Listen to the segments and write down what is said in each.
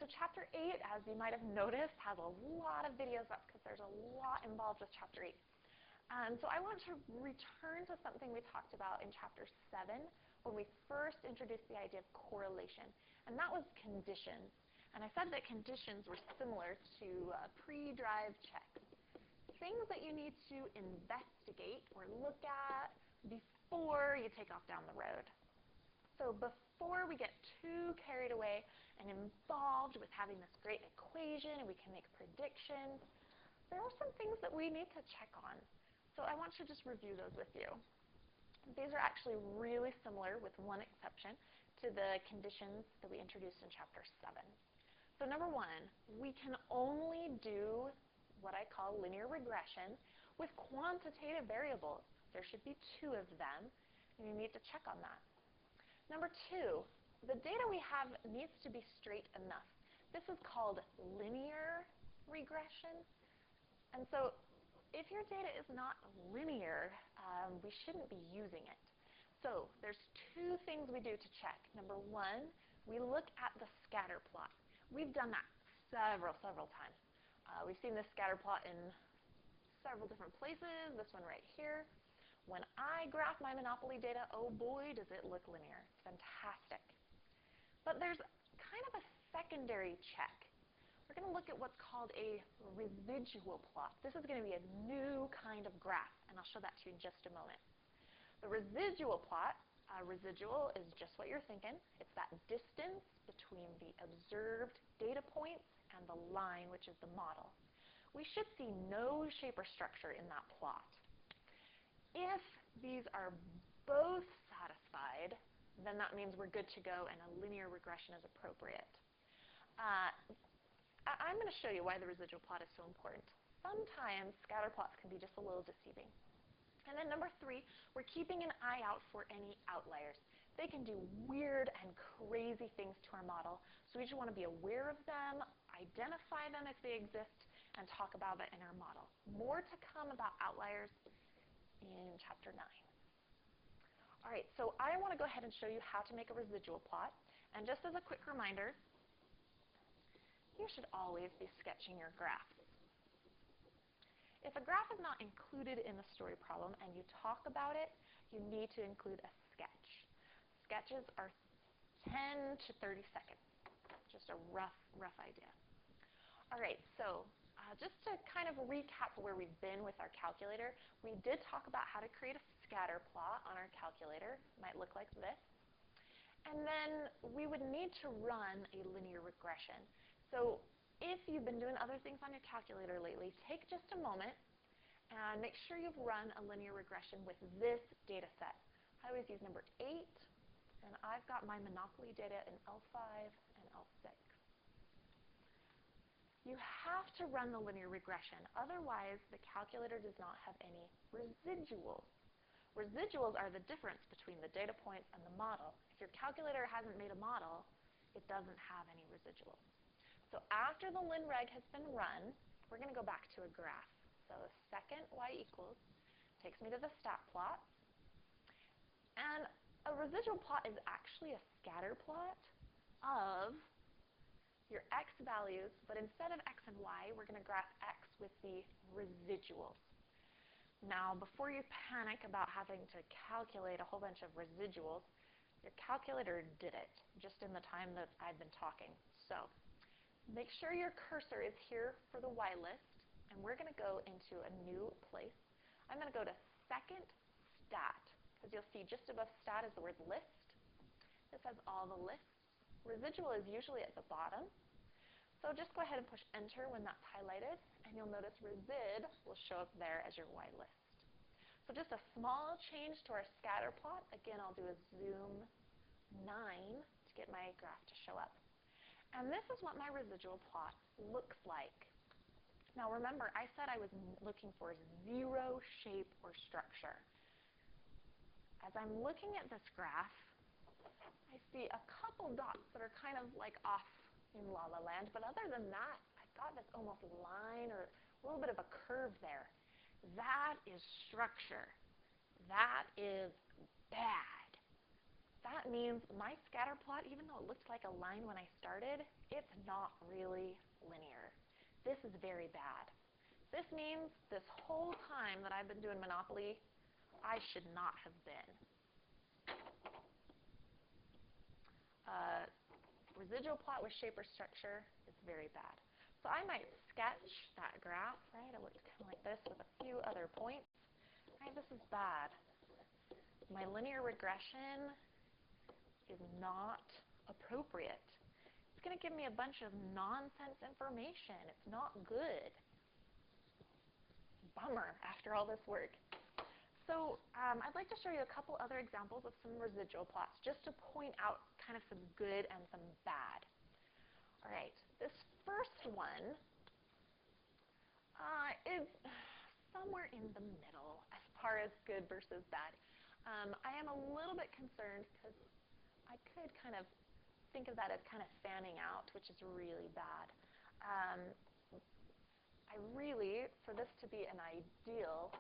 so Chapter 8, as you might have noticed, has a lot of videos up because there's a lot involved with Chapter 8. So I want to return to something we talked about in Chapter 7 when we first introduced the idea of correlation, and that was conditions. And I said that conditions were similar to pre-drive checks, things that you need to investigate or look at before you take off down the road. So before we get too carried away and involved with having this great equation and we can make predictions, there are some things that we need to check on. So I want to just review those with you. These are actually really similar, with one exception, to the conditions that we introduced in Chapter 7. So number one, we can only do what I call linear regression with quantitative variables. There should be 2 of them, and you need to check on that. Number 2, the data we have needs to be straight enough. This is called linear regression. And so if your data is not linear, we shouldn't be using it. So there's 2 things we do to check. Number 1, we look at the scatter plot. We've done that several times. We've seen this scatter plot in several different places, this one right here. When I graph my monopoly data, oh boy, does it look linear. It's fantastic. But there's kind of a secondary check. We're going to look at what's called a residual plot. This is going to be a new kind of graph, and I'll show that to you in just a moment. The residual plot, residual is just what you're thinking. It's that distance between the observed data points and the line, which is the model. We should see no shape or structure in that plot. If these are both satisfied, then that means we're good to go and a linear regression is appropriate. I'm going to show you why the residual plot is so important. Sometimes scatter plots can be just a little deceiving. And then number 3, we're keeping an eye out for any outliers. They can do weird and crazy things to our model, so we just want to be aware of them, identify them if they exist, and talk about it in our model. More to come about outliers in Chapter 9. All right, so I want to go ahead and show you how to make a residual plot. And just as a quick reminder, you should always be sketching your graphs. If a graph is not included in the story problem and you talk about it, you need to include a sketch. Sketches are 10 to 30 seconds, just a rough idea. All right, so just to kind of recap where we've been with our calculator, we did talk about how to create a scatter plot on our calculator. It might look like this. And then we would need to run a linear regression. So if you've been doing other things on your calculator lately, take just a moment and make sure you've run a linear regression with this data set. I always use number 8, and I've got my monopoly data in L5 and L6. You have to run the linear regression, otherwise the calculator does not have any residuals. Residuals are the difference between the data points and the model. If your calculator hasn't made a model, it doesn't have any residuals. So after the linreg has been run, we're going to go back to a graph. So second y equals takes me to the stat plot. And a residual plot is actually a scatter plot of your x values, but instead of x and y, we're going to graph x with the residuals. Now, before you panic about having to calculate a whole bunch of residuals, your calculator did it just in the time that I've been talking. So make sure your cursor is here for the y list, and we're going to go into a new place. I'm going to go to second stat, because you'll see just above stat is the word list. This has all the lists. Residual is usually at the bottom. So just go ahead and push enter when that's highlighted, and you'll notice resid will show up there as your y list. So just a small change to our scatter plot. Again, I'll do a zoom 9 to get my graph to show up. And this is what my residual plot looks like. Now remember, I said I was looking for 0 shape or structure. As I'm looking at this graph, I see a couple dots that are kind of like off in La La Land, but other than that, I've got this almost line or a little bit of a curve there. That is structure. That is bad. that means my scatter plot, even though it looked like a line when I started, it's not really linear. This is very bad. This means this whole time that I've been doing Monopoly, I should not have been. Residual plot with shape or structure is very bad. So I might sketch that graph, right? It looks kind of like this with a few other points. Right, this is bad. My linear regression is not appropriate. It's going to give me a bunch of nonsense information. It's not good. Bummer after all this work. So I'd like to show you a couple other examples of some residual plots just to point out kind of some good and some bad. All right, this first one is somewhere in the middle as far as good versus bad. I am a little bit concerned because I could kind of think of that as kind of fanning out, which is really bad. I really, for this to be an ideal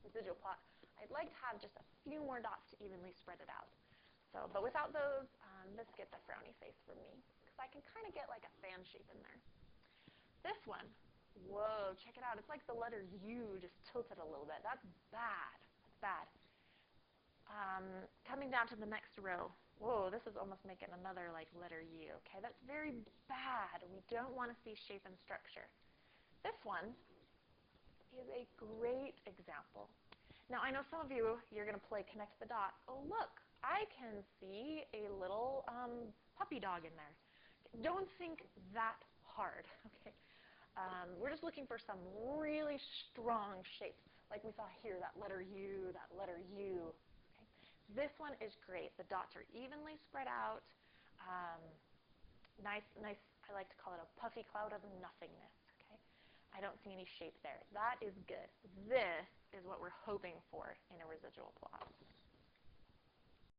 residual plot, I'd like to have just a few more dots to evenly spread it out. So, but without those, this gets a frowny face for me because I can kind of get like a fan shape in there. This one, whoa, check it out. It's like the letter U just tilted a little bit. That's bad. That's bad. Coming down to the next row, whoa, this is almost making another like letter U. Okay, that's very bad. We don't want to see shape and structure. This one is a great example. Now, I know some of you, you're going to play connect the dots. Oh, look, I can see a little puppy dog in there. Don't think that hard, okay? We're just looking for some really strong shapes, like we saw here, that letter U, that letter U. Okay? This one is great. The dots are evenly spread out. Nice, I like to call it a puffy cloud of nothingness. I don't see any shape there. That is good. This is what we're hoping for in a residual plot.